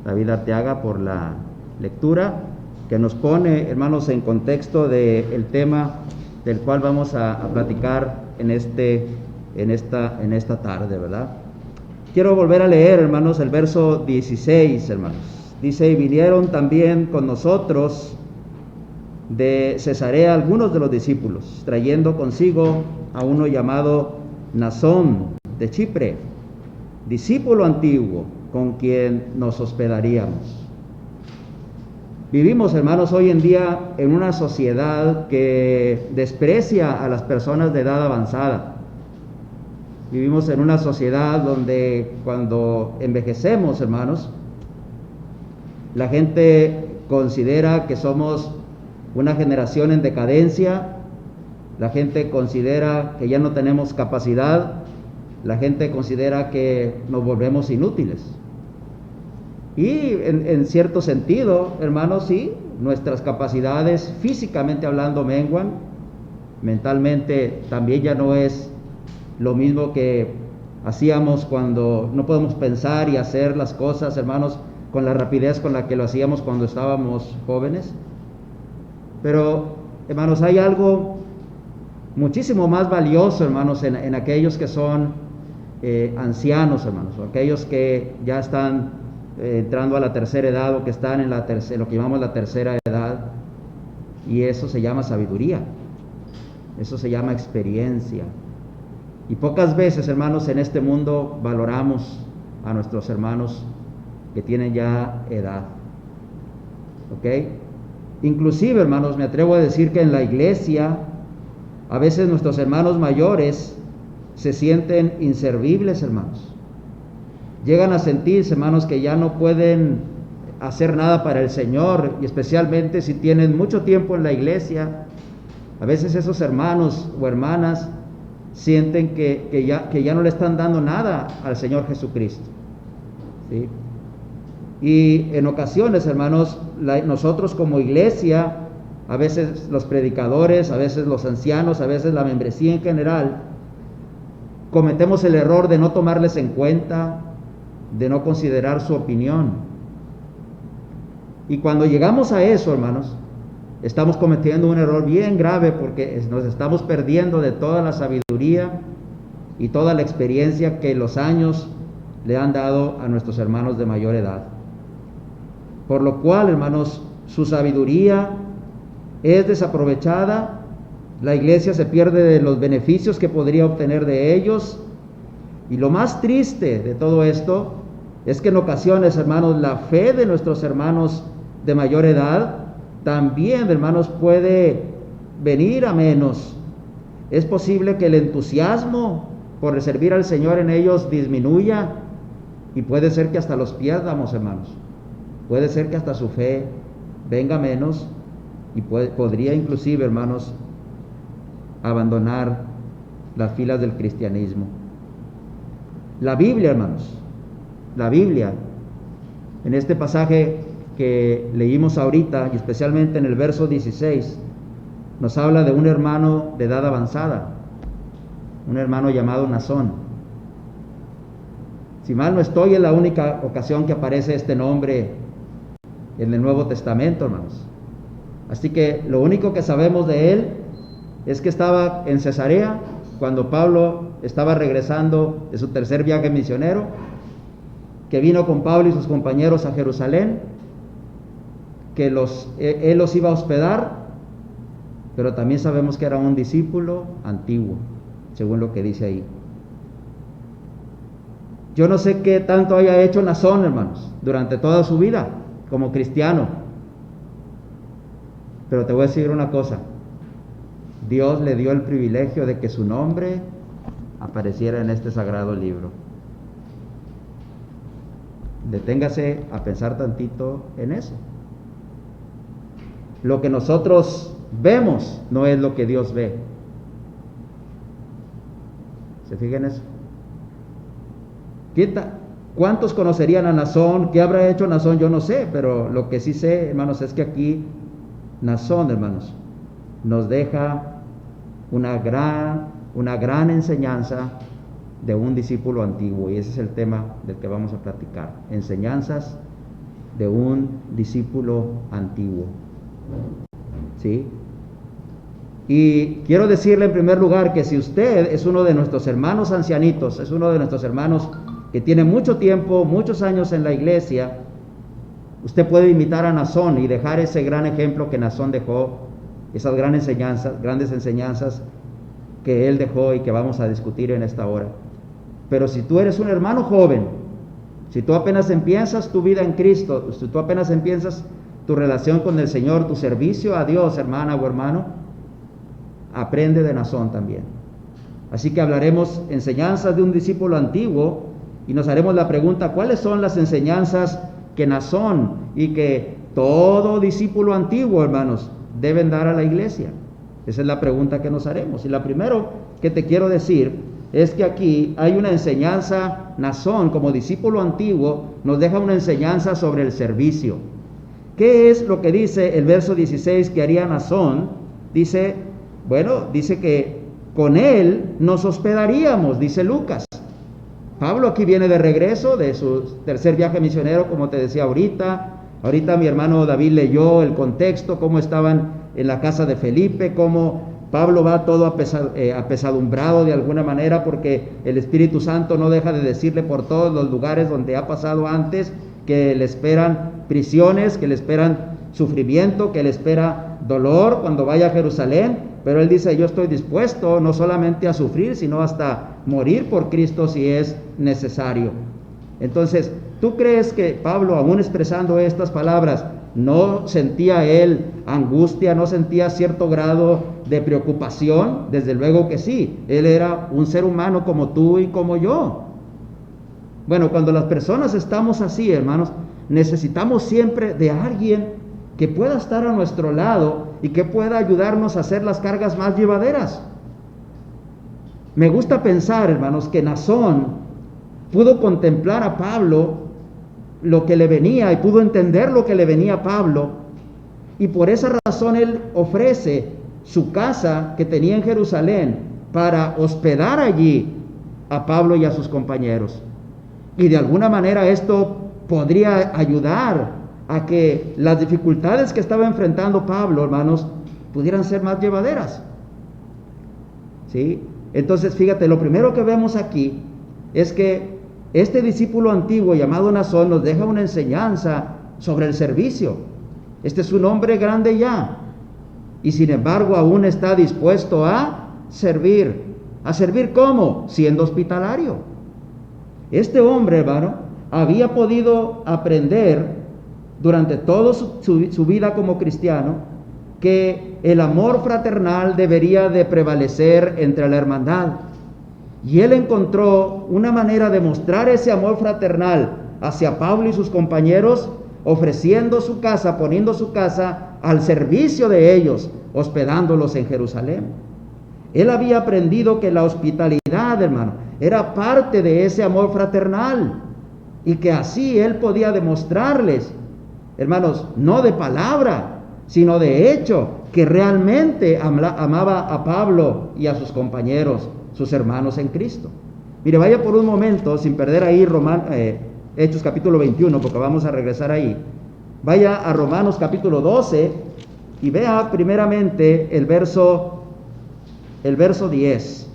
David Arteaga, por la lectura que nos pone, hermanos, en contexto del tema del cual vamos a platicar en esta tarde, ¿verdad? Quiero volver a leer, hermanos, el verso 16, hermanos. Dice: y vinieron también con nosotros de Cesarea algunos de los discípulos, trayendo consigo a uno llamado Nasón de Chipre, discípulo antiguo, con quien nos hospedaríamos. Vivimos, hermanos, hoy en día en una sociedad que desprecia a las personas de edad avanzada. Vivimos en una sociedad donde cuando envejecemos, hermanos, la gente considera que somos una generación en decadencia, la gente considera que ya no tenemos capacidad, la gente considera que nos volvemos inútiles. Y en cierto sentido, hermanos, sí, nuestras capacidades físicamente hablando menguan, mentalmente también ya no es lo mismo que hacíamos cuando no podemos pensar y hacer las cosas, hermanos, con la rapidez con la que lo hacíamos cuando estábamos jóvenes. Pero, hermanos, hay algo muchísimo más valioso, hermanos, en aquellos que son ancianos, hermanos, o aquellos que ya están entrando a la tercera edad, o que están en lo que llamamos la tercera edad, y eso se llama sabiduría, eso se llama experiencia. Y pocas veces, hermanos, en este mundo valoramos a nuestros hermanos que tienen ya edad. ¿Ok? Inclusive, hermanos, me atrevo a decir que en la iglesia a veces nuestros hermanos mayores se sienten inservibles, hermanos. Llegan a sentirse, hermanos, que ya no pueden hacer nada para el Señor, y especialmente si tienen mucho tiempo en la iglesia. A veces esos hermanos o hermanas sienten que ya no le están dando nada al Señor Jesucristo, ¿sí? Y en ocasiones, hermanos, nosotros como iglesia, a veces los predicadores, a veces los ancianos, a veces la membresía en general, cometemos el error de no tomarles en cuenta, de no considerar su opinión. Y cuando llegamos a eso, hermanos, estamos cometiendo un error bien grave, porque nos estamos perdiendo de toda la sabiduría y toda la experiencia que los años le han dado a nuestros hermanos de mayor edad. Por lo cual, hermanos, su sabiduría es desaprovechada, la iglesia se pierde de los beneficios que podría obtener de ellos, y lo más triste de todo esto es que en ocasiones, hermanos, la fe de nuestros hermanos de mayor edad también, hermanos, puede venir a menos. Es posible que el entusiasmo por servir al Señor en ellos disminuya, y puede ser que hasta los pierdamos, hermanos. Puede ser que hasta su fe venga menos, y podría inclusive, hermanos, abandonar las filas del cristianismo. La Biblia, hermanos, la Biblia, en este pasaje que leímos ahorita, y especialmente en el verso 16, nos habla de un hermano de edad avanzada, un hermano llamado Nasón. Si mal no estoy, es la única ocasión que aparece este nombre en el Nuevo Testamento, hermanos. Así que lo único que sabemos de él es que estaba en Cesarea cuando Pablo estaba regresando de su tercer viaje misionero, que vino con Pablo y sus compañeros a Jerusalén, que él los iba a hospedar, pero también sabemos que era un discípulo antiguo, según lo que dice ahí. Yo no sé qué tanto haya hecho Nasón, hermanos, durante toda su vida como cristiano, pero te voy a decir una cosa: Dios le dio el privilegio de que su nombre apareciera en este sagrado libro. Deténgase a pensar tantito en eso. Lo que nosotros vemos no es lo que Dios ve. ¿Se fijan eso? ¿Cuántos conocerían a Nasón? ¿Qué habrá hecho Nasón? Yo no sé, pero lo que sí sé, hermanos, es que aquí Nasón, hermanos, nos deja una gran enseñanza de un discípulo antiguo, y ese es el tema del que vamos a platicar: enseñanzas de un discípulo antiguo. ¿Sí? Y quiero decirle en primer lugar que si usted es uno de nuestros hermanos ancianitos, es uno de nuestros hermanos que tiene mucho tiempo, muchos años en la iglesia, usted puede imitar a Nazón y dejar ese gran ejemplo que Nazón dejó, esas grandes enseñanzas que él dejó y que vamos a discutir en esta hora. Pero si tú eres un hermano joven, si tú apenas empiezas tu vida en Cristo, si tú apenas empiezas tu relación con el Señor, tu servicio a Dios, hermana o hermano, aprende de Nazón también. Así que hablaremos enseñanzas de un discípulo antiguo y nos haremos la pregunta, ¿cuáles son las enseñanzas que Nazón y que todo discípulo antiguo, hermanos, deben dar a la iglesia? Esa es la pregunta que nos haremos. Y la primero que te quiero decir es que aquí hay una enseñanza. Nazón, como discípulo antiguo, nos deja una enseñanza sobre el servicio. ¿Qué es lo que dice el verso 16 que haría Nazón? Dice que con él nos hospedaríamos, dice Lucas. Pablo aquí viene de regreso de su tercer viaje misionero, como te decía ahorita. Ahorita mi hermano David leyó el contexto, cómo estaban en la casa de Felipe, cómo Pablo va todo apesadumbrado de alguna manera, porque el Espíritu Santo no deja de decirle por todos los lugares donde ha pasado antes que le esperan prisiones, que le esperan sufrimiento, que le espera dolor cuando vaya a Jerusalén. Pero él dice, yo estoy dispuesto no solamente a sufrir, sino hasta morir por Cristo si es necesario. Entonces, ¿tú crees que Pablo, aún expresando estas palabras, no sentía él angustia, no sentía cierto grado de preocupación? Desde luego que sí, él era un ser humano como tú y como yo. Bueno, cuando las personas estamos así, hermanos, necesitamos siempre de alguien que pueda estar a nuestro lado y que pueda ayudarnos a hacer las cargas más llevaderas. Me gusta pensar, hermanos, que Nazón pudo contemplar a Pablo lo que le venía y pudo entender lo que le venía a Pablo, y por esa razón él ofrece su casa que tenía en Jerusalén para hospedar allí a Pablo y a sus compañeros. Y de alguna manera esto podría ayudar a que las dificultades que estaba enfrentando Pablo, hermanos, pudieran ser más llevaderas. ¿Sí? Entonces, fíjate, lo primero que vemos aquí es que este discípulo antiguo llamado Nazón nos deja una enseñanza sobre el servicio. Este es un hombre grande ya, y sin embargo aún está dispuesto a servir. ¿A servir cómo? Siendo hospitalario. Este hombre, hermano, había podido aprender durante toda su vida como cristiano que el amor fraternal debería de prevalecer entre la hermandad. Y él encontró una manera de mostrar ese amor fraternal hacia Pablo y sus compañeros, ofreciendo su casa, poniendo su casa al servicio de ellos, hospedándolos en Jerusalén. Él había aprendido que la hospitalidad, hermano, era parte de ese amor fraternal, y que así él podía demostrarles, hermanos, no de palabra, sino de hecho, que realmente amaba a Pablo y a sus compañeros, sus hermanos en Cristo. Mire, vaya por un momento, sin perder ahí Hechos capítulo 21, porque vamos a regresar ahí. Vaya a Romanos capítulo 12 y vea primeramente el verso 10.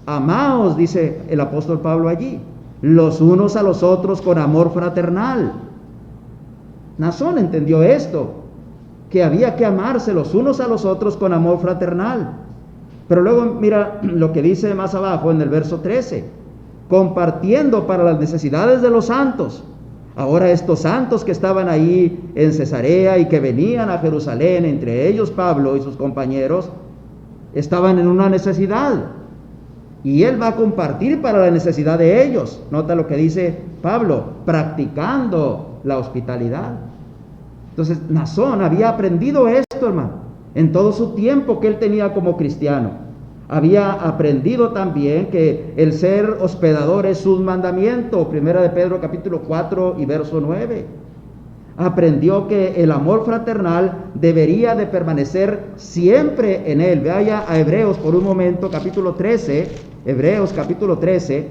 Amaos, dice el apóstol Pablo allí, los unos a los otros con amor fraternal. Nazón entendió esto, que había que amarse los unos a los otros con amor fraternal. Pero luego mira lo que dice más abajo en el verso 13, compartiendo para las necesidades de los santos. Ahora estos santos que estaban ahí en Cesarea y que venían a Jerusalén, entre ellos Pablo y sus compañeros, estaban en una necesidad, y él va a compartir para la necesidad de ellos. Nota lo que dice Pablo, practicando la hospitalidad. Entonces Nazón había aprendido esto, hermano, en todo su tiempo que él tenía como cristiano. Había aprendido también que el ser hospedador es un mandamiento, primera de Pedro capítulo 4 y verso 9. Aprendió que el amor fraternal debería de permanecer siempre en él. Vaya a Hebreos por un momento, capítulo 13, Hebreos capítulo 13.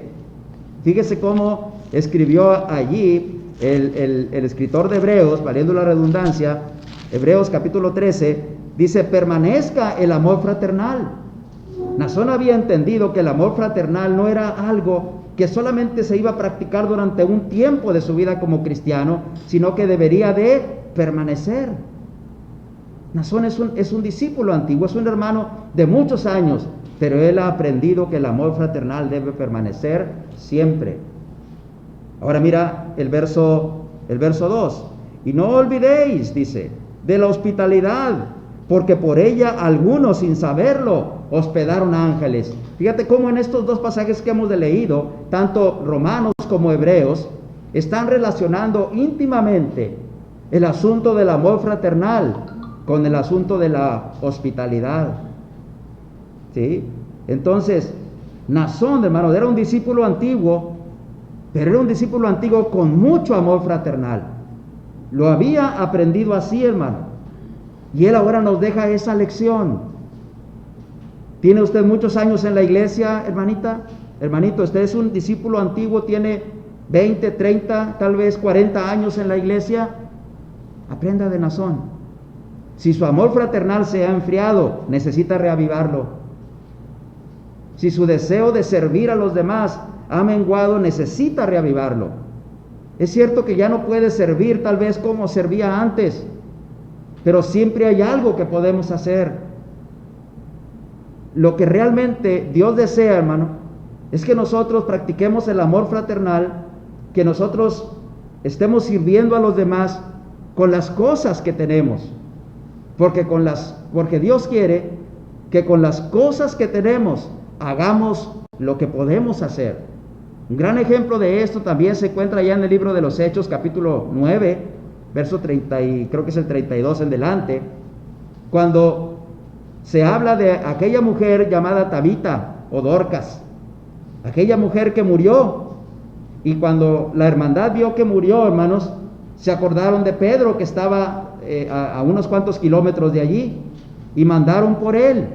Fíjese cómo escribió allí el escritor de Hebreos, valiendo la redundancia, Hebreos capítulo 13, dice: permanezca el amor fraternal. Naasón había entendido que el amor fraternal no era algo que solamente se iba a practicar durante un tiempo de su vida como cristiano, sino que debería de permanecer. Naasón es un discípulo antiguo, es un hermano de muchos años, pero él ha aprendido que el amor fraternal debe permanecer siempre. Ahora mira el verso 2. Y no olvidéis, dice, de la hospitalidad, porque por ella algunos, sin saberlo, hospedaron ángeles. Fíjate cómo en estos dos pasajes que hemos leído, tanto Romanos como Hebreos, están relacionando íntimamente el asunto del amor fraternal con el asunto de la hospitalidad. ¿Sí? Entonces, Naasón, hermano, era un discípulo antiguo, pero era un discípulo antiguo con mucho amor fraternal. Lo había aprendido así, hermano. Y él ahora nos deja esa lección. ¿Tiene usted muchos años en la iglesia, hermanita? Hermanito, usted es un discípulo antiguo, tiene 20, 30, tal vez 40 años en la iglesia. Aprenda de Naasón. Si su amor fraternal se ha enfriado, necesita reavivarlo. Si su deseo de servir a los demás ha menguado, necesita reavivarlo. Es cierto que ya no puede servir tal vez como servía antes, pero siempre hay algo que podemos hacer. Lo que realmente Dios desea, hermano, es que nosotros practiquemos el amor fraternal, que nosotros estemos sirviendo a los demás con las cosas que tenemos, porque Dios quiere que con las cosas que tenemos hagamos lo que podemos hacer. Un gran ejemplo de esto también se encuentra ya en el libro de los Hechos, capítulo 9, verso 30 y creo que es el 32 en delante, cuando se habla de aquella mujer llamada Tabita o Dorcas, aquella mujer que murió. Y cuando la hermandad vio que murió, hermanos, se acordaron de Pedro, que estaba a unos cuantos kilómetros de allí, y mandaron por él.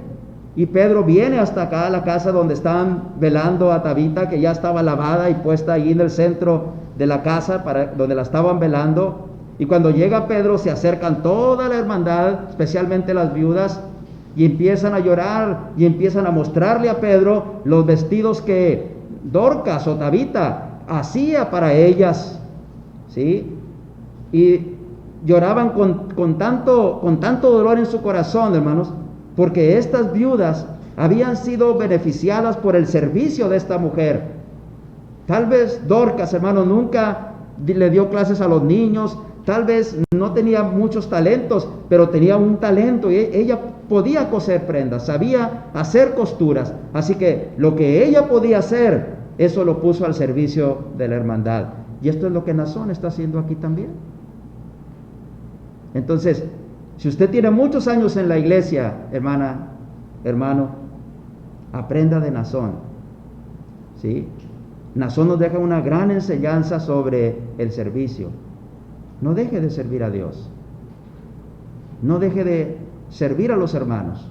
Y Pedro viene hasta acá a la casa donde estaban velando a Tabita, que ya estaba lavada y puesta allí en el centro de la casa, donde la estaban velando. Y cuando llega Pedro, se acercan toda la hermandad, especialmente las viudas, y empiezan a llorar y empiezan a mostrarle a Pedro los vestidos que Dorcas o Tabita hacía para ellas, ¿sí? Y lloraban con tanto dolor en su corazón, hermanos, porque estas viudas habían sido beneficiadas por el servicio de esta mujer. Tal vez Dorcas, hermano, nunca le dio clases a los niños, tal vez no tenía muchos talentos, pero tenía un talento y ella podía coser prendas, sabía hacer costuras. Así que lo que ella podía hacer, eso lo puso al servicio de la hermandad. Y esto es lo que Naasón está haciendo aquí también. Entonces, si usted tiene muchos años en la iglesia, hermana, hermano, aprenda de Naasón. ¿Sí? Naasón nos deja una gran enseñanza sobre el servicio. No deje de servir a Dios. No deje de servir a los hermanos.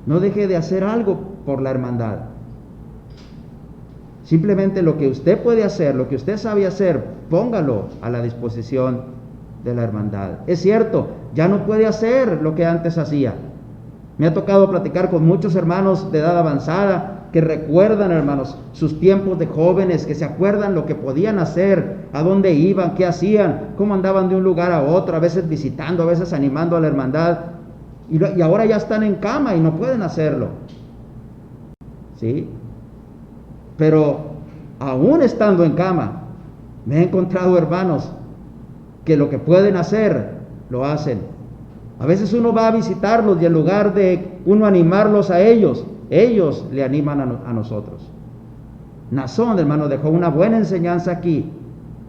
No deje de hacer algo por la hermandad. Simplemente lo que usted puede hacer, lo que usted sabe hacer, póngalo a la disposición de la hermandad. Es cierto, ya no puede hacer lo que antes hacía. Me ha tocado platicar con muchos hermanos de edad avanzada que recuerdan, hermanos, sus tiempos de jóvenes, que se acuerdan lo que podían hacer, a dónde iban, qué hacían, cómo andaban de un lugar a otro, a veces visitando, a veces animando a la hermandad, y ahora ya están en cama y no pueden hacerlo. ¿Sí? Pero aún estando en cama, me he encontrado hermanos que lo que pueden hacer, lo hacen. A veces uno va a visitarlos y en lugar de uno animarlos a ellos le animan a nosotros. Naasón, hermano, dejó una buena enseñanza aquí,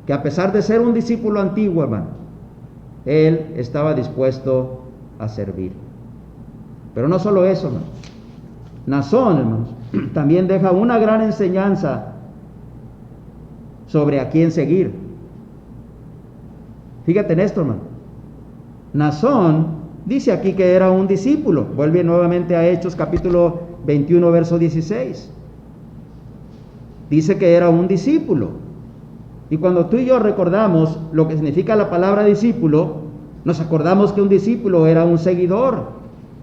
que a pesar de ser un discípulo antiguo, hermano, él estaba dispuesto a servir. Pero no solo eso, hermano. Naasón, hermanos, también deja una gran enseñanza sobre a quién seguir. Fíjate en esto, hermano. Naasón dice aquí que era un discípulo. Vuelve nuevamente a Hechos capítulo 21, verso 16. Dice que era un discípulo. Y cuando tú y yo recordamos lo que significa la palabra discípulo, nos acordamos que un discípulo era un seguidor,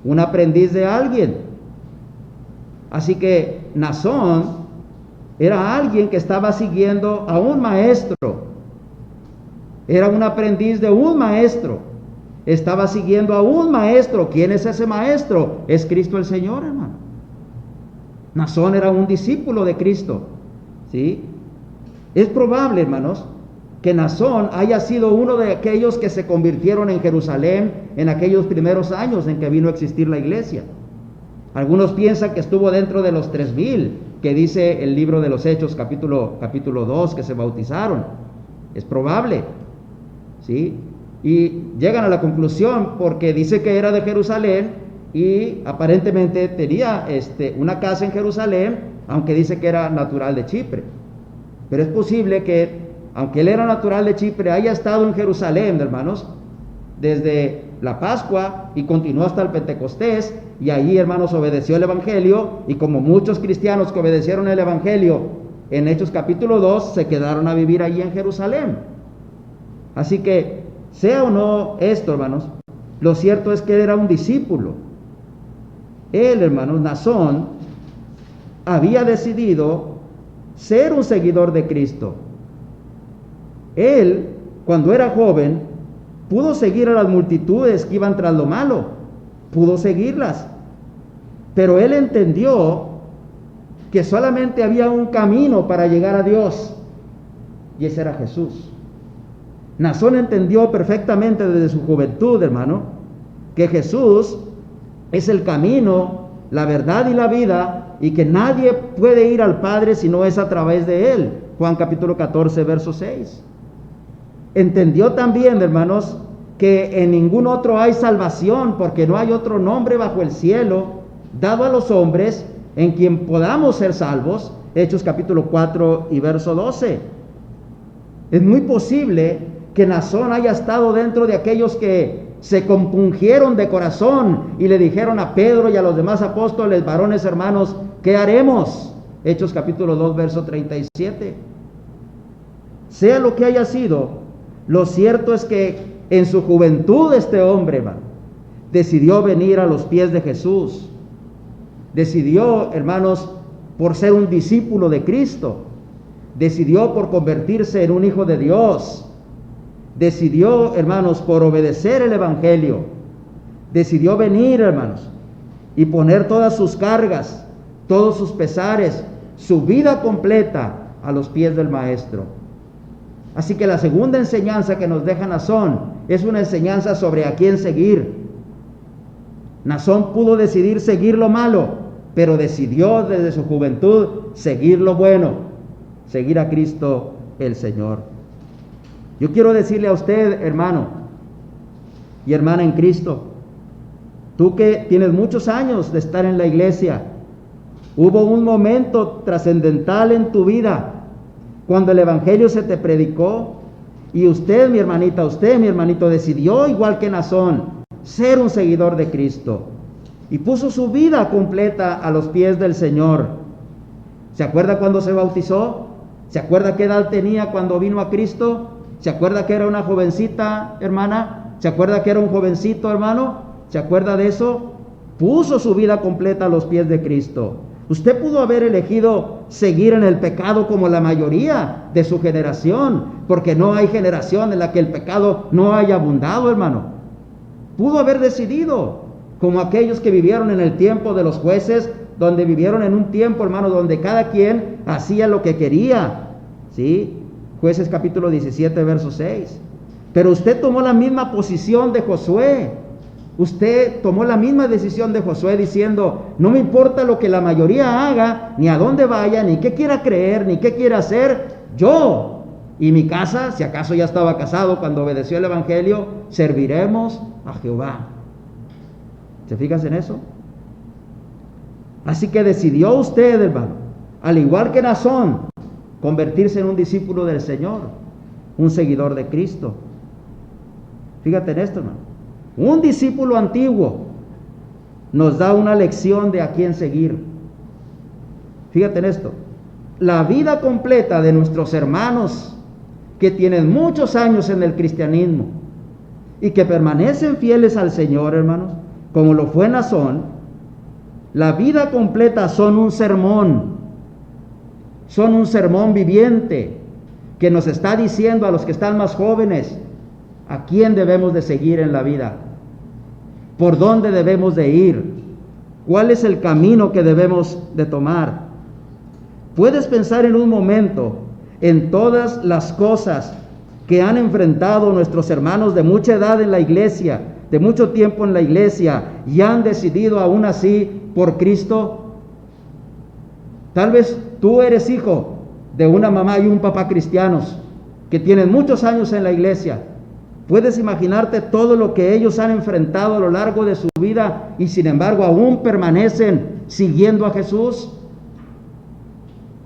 un aprendiz de alguien. Así que Naasón era alguien que estaba siguiendo a un maestro. Era un aprendiz de un maestro. Estaba siguiendo a un maestro. ¿Quién es ese maestro? Es Cristo el Señor, hermano. Naasón era un discípulo de Cristo. ¿Sí? Es probable, hermanos, que Naasón haya sido uno de aquellos que se convirtieron en Jerusalén en aquellos primeros años en que vino a existir la iglesia. Algunos piensan que estuvo dentro de los 3,000 que dice el libro de los Hechos, capítulo 2, que se bautizaron. Es probable, ¿sí? Y llegan a la conclusión porque dice que era de Jerusalén y aparentemente tenía una casa en Jerusalén, aunque dice que era natural de Chipre. Pero es posible que, aunque él era natural de Chipre, haya estado en Jerusalén, hermanos, desde la Pascua y continuó hasta el Pentecostés, y allí, hermanos, obedeció el Evangelio, y como muchos cristianos que obedecieron el Evangelio en Hechos capítulo 2, se quedaron a vivir allí en Jerusalén. Así que, sea o no esto, hermanos, lo cierto es que él era un discípulo. Él, hermanos, Naasón, había decidido ser un seguidor de Cristo. Él, cuando era joven, pudo seguir a las multitudes que iban tras lo malo, pudo seguirlas, pero él entendió que solamente había un camino para llegar a Dios, y ese era Jesús. Naasón entendió perfectamente desde su juventud, hermano, que Jesús es el camino, la verdad y la vida, y que nadie puede ir al Padre si no es a través de él. Juan capítulo 14, verso 6. Entendió también, hermanos, que en ningún otro hay salvación, porque no hay otro nombre bajo el cielo dado a los hombres en quien podamos ser salvos. Hechos capítulo 4 y verso 12. Es muy posible que Naasón haya estado dentro de aquellos que se compungieron de corazón y le dijeron a Pedro y a los demás apóstoles: varones hermanos, ¿qué haremos? Hechos capítulo 2, verso 37. Sea lo que haya sido, lo cierto es que en su juventud este hombre, hermano, decidió venir a los pies de Jesús. Decidió, hermanos, por ser un discípulo de Cristo. Decidió por convertirse en un hijo de Dios. Decidió, hermanos, por obedecer el Evangelio. Decidió venir, hermanos, y poner todas sus cargas, todos sus pesares, su vida completa a los pies del Maestro. Así que la segunda enseñanza que nos deja Naasón es una enseñanza sobre a quién seguir. Naasón pudo decidir seguir lo malo, pero decidió desde su juventud seguir lo bueno, seguir a Cristo el Señor. Yo quiero decirle a usted, hermano y hermana en Cristo, tú que tienes muchos años de estar en la iglesia, hubo un momento trascendental en tu vida cuando el Evangelio se te predicó y usted, mi hermanita, usted, mi hermanito, decidió, igual que Naasón, ser un seguidor de Cristo y puso su vida completa a los pies del Señor. ¿Se acuerda cuando se bautizó? ¿Se acuerda qué edad tenía cuando vino a Cristo? ¿Se acuerda que era una jovencita, hermana? ¿Se acuerda que era un jovencito, hermano? ¿Se acuerda de eso? Puso su vida completa a los pies de Cristo. Usted pudo haber elegido seguir en el pecado como la mayoría de su generación, porque no hay generación en la que el pecado no haya abundado, hermano. Pudo haber decidido, como aquellos que vivieron en el tiempo de los jueces, donde vivieron en un tiempo, hermano, donde cada quien hacía lo que quería, ¿sí? Jueces capítulo 17, verso 6. Pero usted tomó la misma posición de Josué. Usted tomó la misma decisión de Josué diciendo: no me importa lo que la mayoría haga, ni a dónde vaya, ni qué quiera creer, ni qué quiera hacer, yo y mi casa, si acaso ya estaba casado cuando obedeció el Evangelio, serviremos a Jehová. ¿Se fijan en eso? Así que decidió usted, hermano, al igual que Naasón, convertirse en un discípulo del Señor, un seguidor de Cristo. Fíjate en esto, hermano. Un discípulo antiguo nos da una lección de a quién seguir. Fíjate en esto. La vida completa de nuestros hermanos que tienen muchos años en el cristianismo y que permanecen fieles al Señor, hermanos, como lo fue Naasón, la vida completa son un sermón viviente que nos está diciendo a los que están más jóvenes a quién debemos de seguir en la vida, por dónde debemos de ir, cuál es el camino que debemos de tomar. Puedes pensar en un momento en todas las cosas que han enfrentado nuestros hermanos de mucha edad en la iglesia, de mucho tiempo en la iglesia, y han decidido aún así por Cristo. Tal vez tú eres hijo de una mamá y un papá cristianos que tienen muchos años en la iglesia. Puedes imaginarte todo lo que ellos han enfrentado a lo largo de su vida y sin embargo aún permanecen siguiendo a Jesús.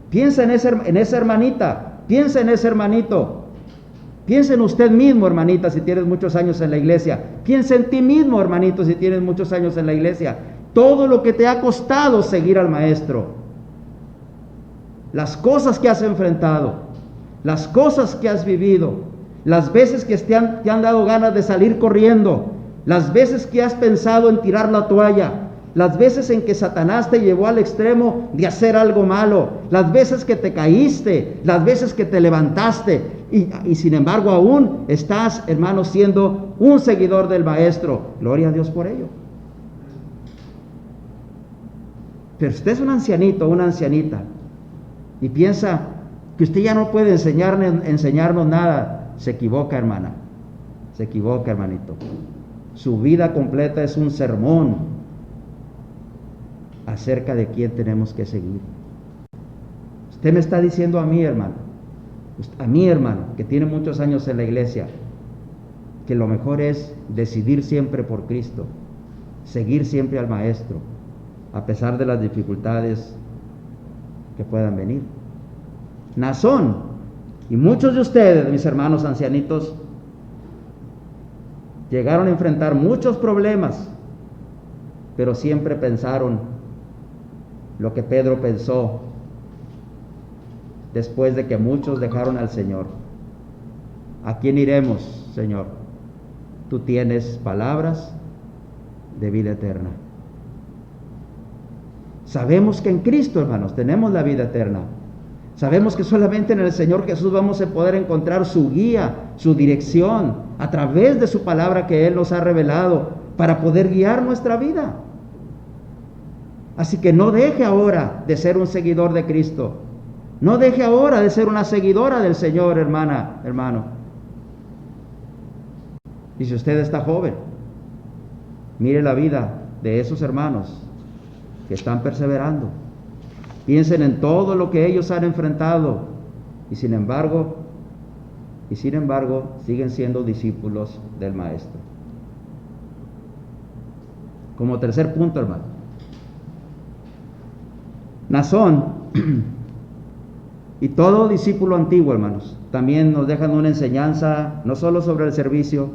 Piensa en esa hermanita, piensa en ese hermanito, piensa en usted mismo, hermanita, si tienes muchos años en la iglesia. Piensa en ti mismo, hermanito, si tienes muchos años en la iglesia. Todo lo que te ha costado seguir al Maestro, las cosas que has enfrentado, las cosas que has vivido, las veces que te han dado ganas de salir corriendo, las veces que has pensado en tirar la toalla, las veces en que Satanás te llevó al extremo de hacer algo malo, las veces que te caíste, las veces que te levantaste y sin embargo aún estás, hermano, siendo un seguidor del Maestro. Gloria a Dios por ello. Pero usted es un ancianito, una ancianita, y piensa que usted ya no puede enseñarnos nada. Se equivoca, hermana, se equivoca, hermanito. Su vida completa es un sermón acerca de quién tenemos que seguir. Usted me está diciendo a mí, hermano, que tiene muchos años en la iglesia, que lo mejor es decidir siempre por Cristo, seguir siempre al Maestro, a pesar de las dificultades que puedan venir. Naasón y muchos de ustedes, mis hermanos ancianitos, llegaron a enfrentar muchos problemas, pero siempre pensaron lo que Pedro pensó después de que muchos dejaron al Señor. ¿A quién iremos, Señor? Tú tienes palabras de vida eterna. Sabemos que en Cristo, hermanos, tenemos la vida eterna. Sabemos que solamente en el Señor Jesús vamos a poder encontrar su guía, su dirección, a través de su palabra que Él nos ha revelado para poder guiar nuestra vida. Así que no deje ahora de ser un seguidor de Cristo. No deje ahora de ser una seguidora del Señor, hermano. Y si usted está joven, mire la vida de esos hermanos que están perseverando. Piensen en todo lo que ellos han enfrentado y sin embargo siguen siendo discípulos del Maestro. Como tercer punto, hermano, Naasón y todo discípulo antiguo, hermanos, también nos dejan una enseñanza no solo sobre el servicio,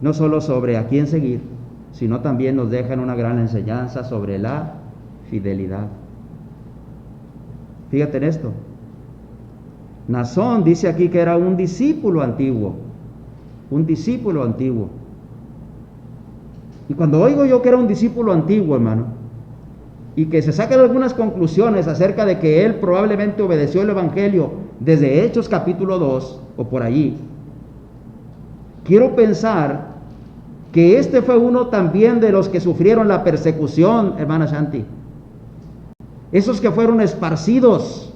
no solo sobre a quién seguir, sino también nos dejan una gran enseñanza sobre la fidelidad. Fíjate en esto. Naasón dice aquí que era un discípulo antiguo. Un discípulo antiguo. Y cuando oigo yo que era un discípulo antiguo, hermano, y que se sacan algunas conclusiones acerca de que él probablemente obedeció el Evangelio desde Hechos capítulo 2 o por allí, quiero pensar que este fue uno también de los que sufrieron la persecución, hermana Shanti. Esos que fueron esparcidos,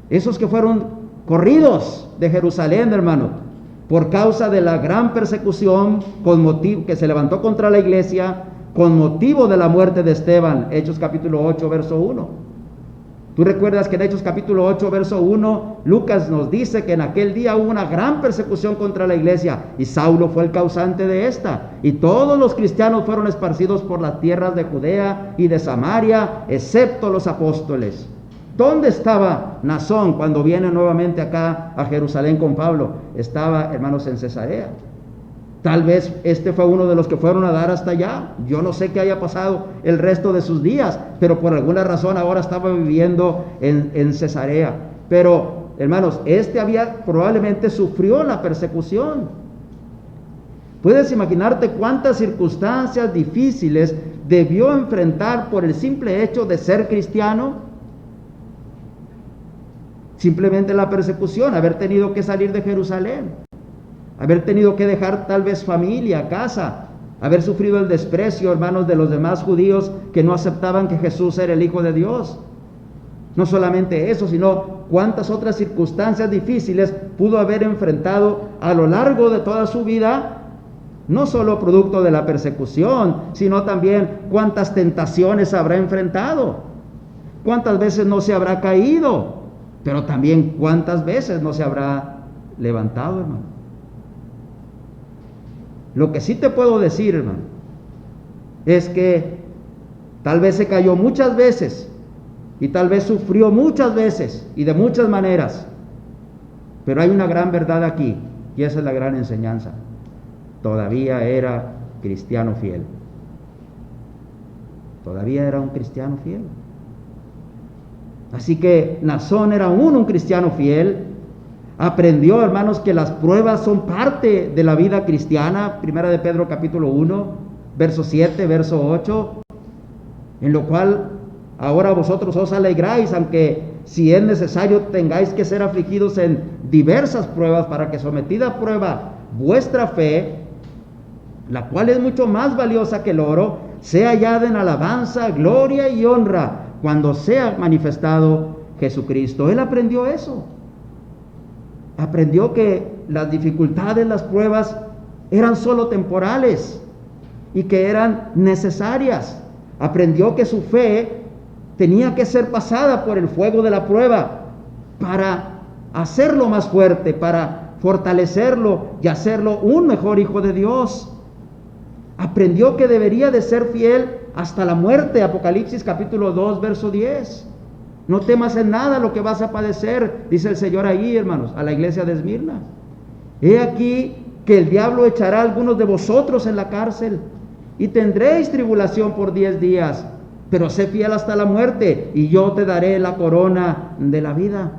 esos que fueron corridos de Jerusalén, hermano, por causa de la gran persecución con motivo que se levantó contra la iglesia con motivo de la muerte de Esteban. Hechos capítulo 8, verso 1. Tú recuerdas que en Hechos capítulo 8, verso 1, Lucas nos dice que en aquel día hubo una gran persecución contra la iglesia y Saulo fue el causante de esta. Y todos los cristianos fueron esparcidos por las tierras de Judea y de Samaria, excepto los apóstoles. ¿Dónde estaba Naasón cuando viene nuevamente acá a Jerusalén con Pablo? Estaba, hermanos, en Cesarea. Tal vez este fue uno de los que fueron a dar hasta allá. Yo no sé qué haya pasado el resto de sus días, pero por alguna razón ahora estaba viviendo en Cesarea. Pero hermanos, probablemente sufrió la persecución. ¿Puedes imaginarte cuántas circunstancias difíciles debió enfrentar por el simple hecho de ser cristiano? Simplemente la persecución, haber tenido que salir de Jerusalén, haber tenido que dejar tal vez familia, casa, haber sufrido el desprecio, hermanos, de los demás judíos que no aceptaban que Jesús era el Hijo de Dios. No solamente eso, sino cuántas otras circunstancias difíciles pudo haber enfrentado a lo largo de toda su vida, no solo producto de la persecución, sino también cuántas tentaciones habrá enfrentado, cuántas veces no se habrá caído, pero también cuántas veces no se habrá levantado, hermano. Lo que sí te puedo decir, hermano, es que tal vez se cayó muchas veces y tal vez sufrió muchas veces y de muchas maneras, pero hay una gran verdad aquí, y esa es la gran enseñanza: todavía era cristiano fiel. Todavía era un cristiano fiel. Así que Naasón era aún un cristiano fiel. Aprendió, hermanos, que las pruebas son parte de la vida cristiana. Primera de Pedro capítulo 1, verso 7, verso 8, en lo cual ahora vosotros os alegráis, aunque si es necesario tengáis que ser afligidos en diversas pruebas, para que sometida a prueba vuestra fe, la cual es mucho más valiosa que el oro, sea hallada en alabanza, gloria y honra cuando sea manifestado Jesucristo. Él aprendió eso. Aprendió que las dificultades, las pruebas eran solo temporales y que eran necesarias. Aprendió que su fe tenía que ser pasada por el fuego de la prueba para hacerlo más fuerte, para fortalecerlo y hacerlo un mejor hijo de Dios. Aprendió que debería de ser fiel hasta la muerte. Apocalipsis capítulo 2, verso 10. No temas en nada lo que vas a padecer, dice el Señor ahí, hermanos, a la iglesia de Esmirna. He aquí que el diablo echará a algunos de vosotros en la cárcel y tendréis tribulación por 10 días, pero sé fiel hasta la muerte y yo te daré la corona de la vida.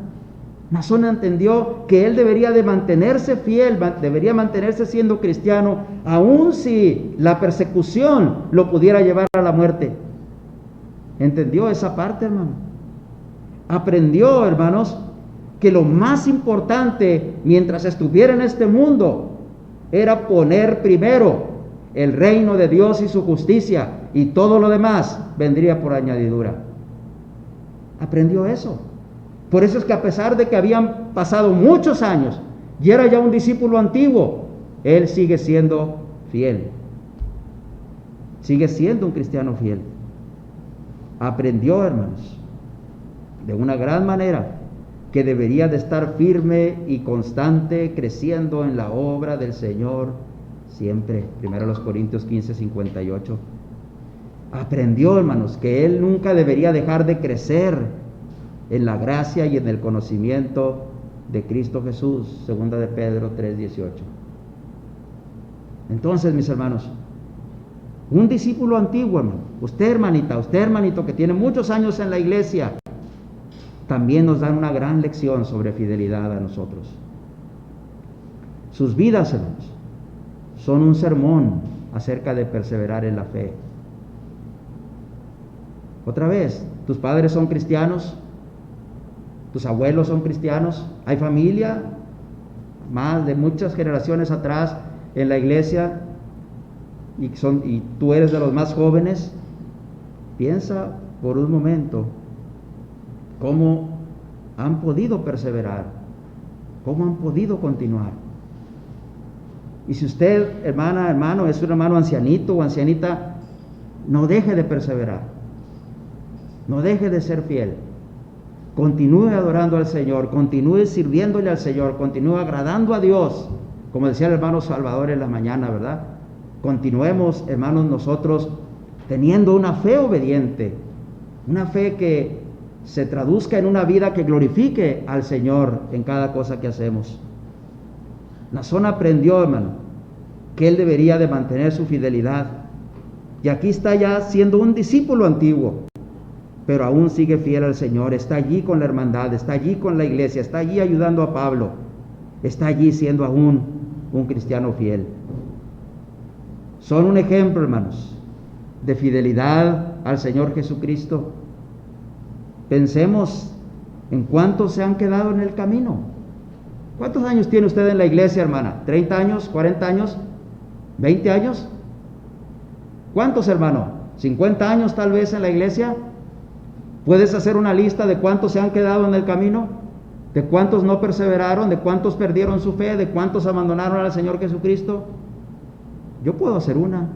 Naasón entendió que él debería de mantenerse fiel, debería mantenerse siendo cristiano, aun si la persecución lo pudiera llevar a la muerte. ¿Entendió esa parte, hermano? Aprendió, hermanos, que lo más importante mientras estuviera en este mundo era poner primero el reino de Dios y su justicia, y todo lo demás vendría por añadidura. Aprendió eso. Por eso es que a pesar de que habían pasado muchos años y era ya un discípulo antiguo, él sigue siendo fiel. Sigue siendo un cristiano fiel. Aprendió, hermanos, de una gran manera, que debería de estar firme y constante, creciendo en la obra del Señor siempre. 1 Corintios 15, 58. Aprendió, hermanos, que él nunca debería dejar de crecer en la gracia y en el conocimiento de Cristo Jesús. 2 de Pedro 3, 18. Entonces, mis hermanos, un discípulo antiguo, hermano, usted, hermanita, usted, hermanito, que tiene muchos años en la iglesia, también nos dan una gran lección sobre fidelidad a nosotros. Sus vidas, hermanos, son un sermón acerca de perseverar en la fe. Otra vez, tus padres son cristianos, tus abuelos son cristianos, hay familia, más de muchas generaciones atrás en la iglesia, y tú eres de los más jóvenes. Piensa por un momento cómo han podido perseverar, cómo han podido continuar. Y si usted, hermana, hermano, es un hermano ancianito o ancianita, no deje de perseverar, no deje de ser fiel. Continúe adorando al Señor, continúe sirviéndole al Señor, continúe agradando a Dios, como decía el hermano Salvador en la mañana, ¿verdad? Continuemos, hermanos, nosotros teniendo una fe obediente, una fe que se traduzca en una vida que glorifique al Señor en cada cosa que hacemos. Naasón aprendió, hermano, que él debería de mantener su fidelidad. Y aquí está ya siendo un discípulo antiguo. pero aún sigue fiel al Señor, está allí con la hermandad, está allí con la iglesia, está allí ayudando a Pablo, está allí siendo aún un cristiano fiel. Son un ejemplo, hermanos, de fidelidad al Señor Jesucristo. Pensemos en cuántos se han quedado en el camino. ¿Cuántos años tiene usted en la iglesia, hermana? ¿30 años? ¿40 años? ¿20 años? ¿Cuántos, hermano? ¿50 años tal vez en la iglesia? ¿Puedes hacer una lista de cuántos se han quedado en el camino? ¿De cuántos no perseveraron? ¿De cuántos perdieron su fe? ¿De cuántos abandonaron al Señor Jesucristo? Yo puedo hacer una,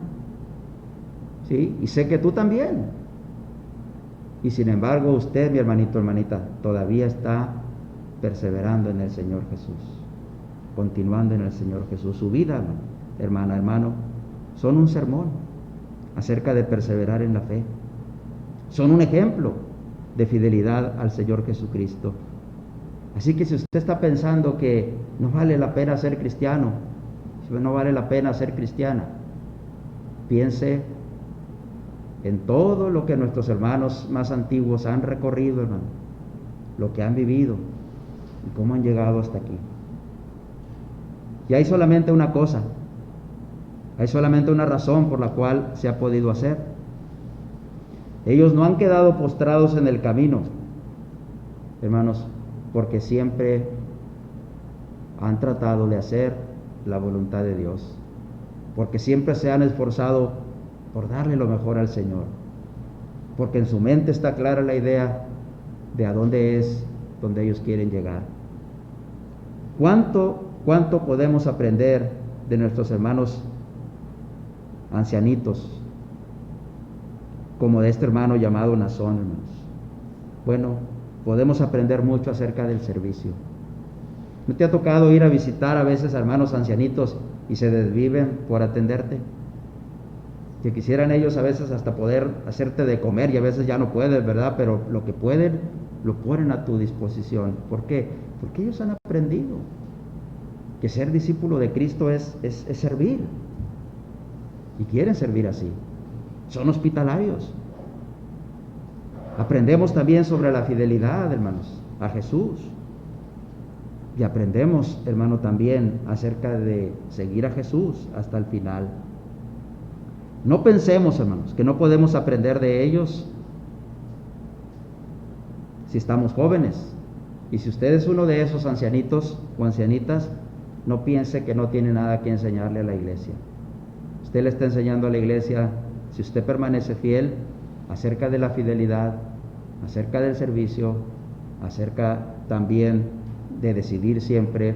¿sí? Y sé que tú también. Y sin embargo, usted, mi hermanito, hermanita, todavía está perseverando en el Señor Jesús, continuando en el Señor Jesús. Su vida, hermana, hermano, son un sermón acerca de perseverar en la fe. Son un ejemplo de fidelidad al Señor Jesucristo. Así que si usted está pensando que no vale la pena ser cristiano, si no vale la pena ser cristiana, piense en todo lo que nuestros hermanos más antiguos han recorrido, hermano, lo que han vivido y cómo han llegado hasta aquí. Y hay solamente una cosa, hay solamente una razón por la cual se ha podido hacer. Ellos no han quedado postrados en el camino, hermanos, porque siempre han tratado de hacer la voluntad de Dios, porque siempre se han esforzado por darle lo mejor al Señor, porque en su mente está clara la idea de a dónde es donde ellos quieren llegar. ¿Cuánto podemos aprender de nuestros hermanos ancianitos, como de este hermano llamado Nazón, hermanos? Bueno, podemos aprender mucho acerca del servicio. ¿No te ha tocado ir a visitar a veces a hermanos ancianitos y se desviven por atenderte? Que quisieran ellos a veces hasta poder hacerte de comer y a veces ya no pueden, ¿verdad? Pero lo que pueden, lo ponen a tu disposición. ¿Por qué? Porque ellos han aprendido que ser discípulo de Cristo es servir. Y quieren servir así. Son hospitalarios. Aprendemos también sobre la fidelidad, hermanos, a Jesús. Y aprendemos, hermano, también acerca de seguir a Jesús hasta el final. No pensemos, hermanos, que no podemos aprender de ellos si estamos jóvenes. Y si usted es uno de esos ancianitos o ancianitas, no piense que no tiene nada que enseñarle a la iglesia. Usted le está enseñando a la iglesia, si usted permanece fiel, acerca de la fidelidad, acerca del servicio, acerca también de decidir siempre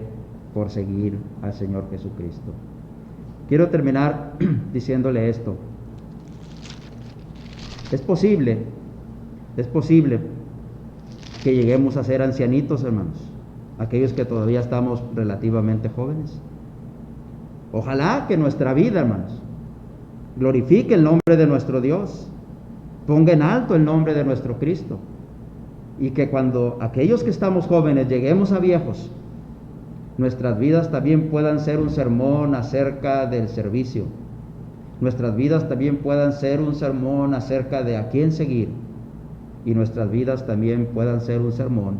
por seguir al Señor Jesucristo. Quiero terminar diciéndole esto. Es posible que lleguemos a ser ancianitos, hermanos, aquellos que todavía estamos relativamente jóvenes. Ojalá que nuestra vida, hermanos, glorifique el nombre de nuestro Dios, ponga en alto el nombre de nuestro Cristo, y que cuando aquellos que estamos jóvenes lleguemos a viejos, nuestras vidas también puedan ser un sermón acerca del servicio. Nuestras vidas también puedan ser un sermón acerca de a quién seguir. Y nuestras vidas también puedan ser un sermón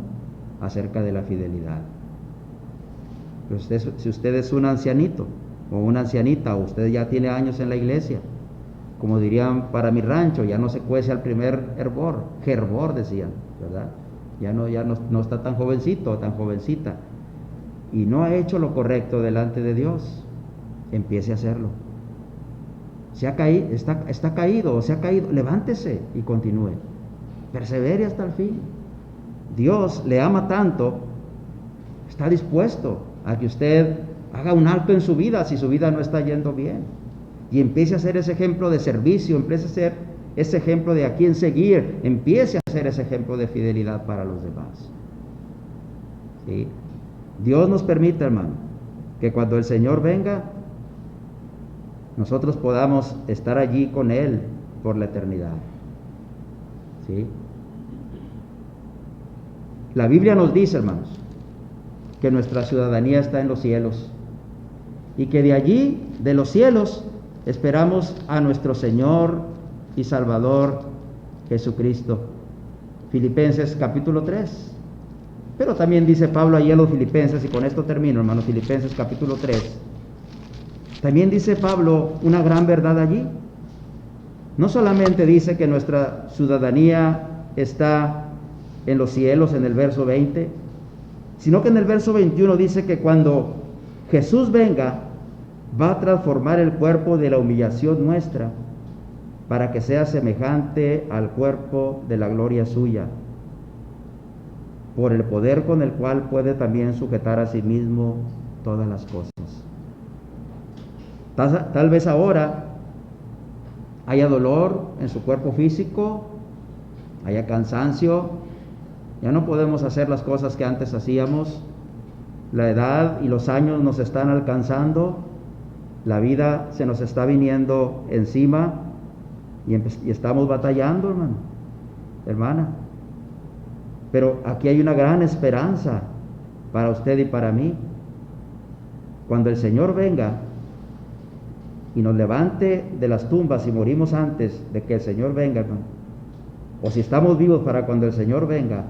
acerca de la fidelidad. Pero si usted es un ancianito o una ancianita, o usted ya tiene años en la iglesia, como dirían para mi rancho, ya no se cuece al primer hervor decían, ¿verdad? Ya no está tan jovencito o tan jovencita, y no ha hecho lo correcto delante de Dios, empiece a hacerlo. Está caído o se ha caído, levántese y continúe, persevere hasta el fin. Dios le ama tanto, está dispuesto a que usted haga un alto en su vida si su vida no está yendo bien, y empiece a hacer ese ejemplo de servicio, empiece a hacer ese ejemplo de a quién seguir, empiece a hacer ese ejemplo de fidelidad para los demás. ¿Sí? Dios nos permite, hermano, que cuando el Señor venga, nosotros podamos estar allí con Él por la eternidad. ¿Sí? La Biblia nos dice, hermanos, que nuestra ciudadanía está en los cielos, y que de allí, de los cielos, esperamos a nuestro Señor y Salvador Jesucristo. Filipenses capítulo 3. Pero también dice Pablo allí a los Filipenses, y con esto termino, hermanos, Filipenses capítulo 3. También dice Pablo una gran verdad allí. No solamente dice que nuestra ciudadanía está en los cielos en el verso 20, sino que en el verso 21 dice que cuando Jesús venga, va a transformar el cuerpo de la humillación nuestra para que sea semejante al cuerpo de la gloria suya, por el poder con el cual puede también sujetar a sí mismo todas las cosas. Tal vez ahora haya dolor en su cuerpo físico, haya cansancio, ya no podemos hacer las cosas que antes hacíamos, la edad y los años nos están alcanzando, la vida se nos está viniendo encima y estamos batallando, hermano, hermana. Pero aquí hay una gran esperanza para usted y para mí. Cuando el Señor venga y nos levante de las tumbas y morimos antes de que el Señor venga, hermano, o si estamos vivos para cuando el Señor venga,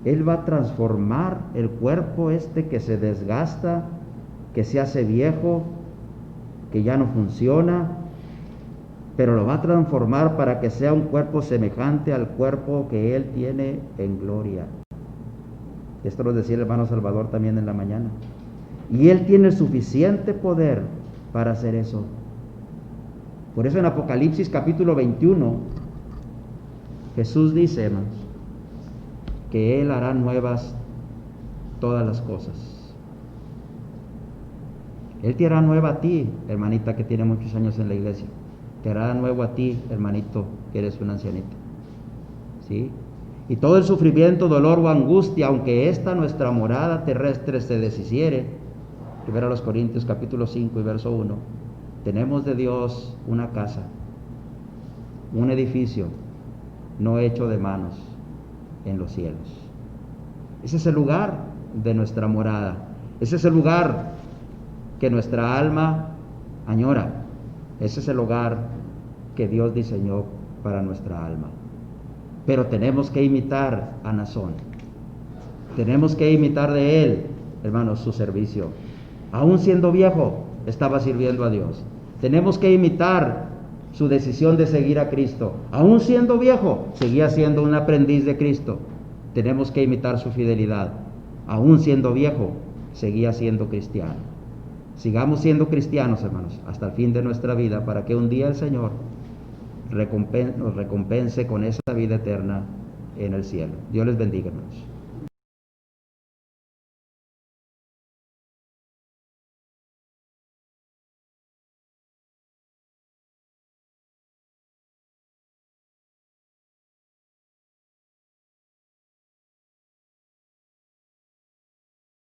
Él va a transformar el cuerpo que se desgasta, que se hace viejo, que ya no funciona, pero lo va a transformar para que sea un cuerpo semejante al cuerpo que Él tiene en gloria. Esto lo decía el hermano Salvador también en la mañana. Y Él tiene el suficiente poder para hacer eso. Por eso en Apocalipsis capítulo 21, Jesús dice, hermanos, que Él hará nuevas todas las cosas. Él te hará nueva a ti, hermanita que tiene muchos años en la iglesia. Te hará nuevo a ti, hermanito, que eres un ancianito. ¿Sí? Y todo el sufrimiento, dolor o angustia, aunque esta nuestra morada terrestre se deshiciere, 1 Corintios capítulo 5 y verso 1, tenemos de Dios una casa, un edificio no hecho de manos en los cielos. Ese es el lugar de nuestra morada. Ese es el lugar que nuestra alma añora. Ese es el hogar que Dios diseñó para nuestra alma. Pero tenemos que imitar a Nazón. Tenemos que imitar de él, hermanos, su servicio. Aún siendo viejo, estaba sirviendo a Dios. Tenemos que imitar su decisión de seguir a Cristo. Aún siendo viejo, seguía siendo un aprendiz de Cristo. Tenemos que imitar su fidelidad. Aún siendo viejo, seguía siendo cristiano. Sigamos siendo cristianos, hermanos, hasta el fin de nuestra vida, para que un día el Señor nos recompense con esa vida eterna en el cielo. Dios les bendiga, hermanos.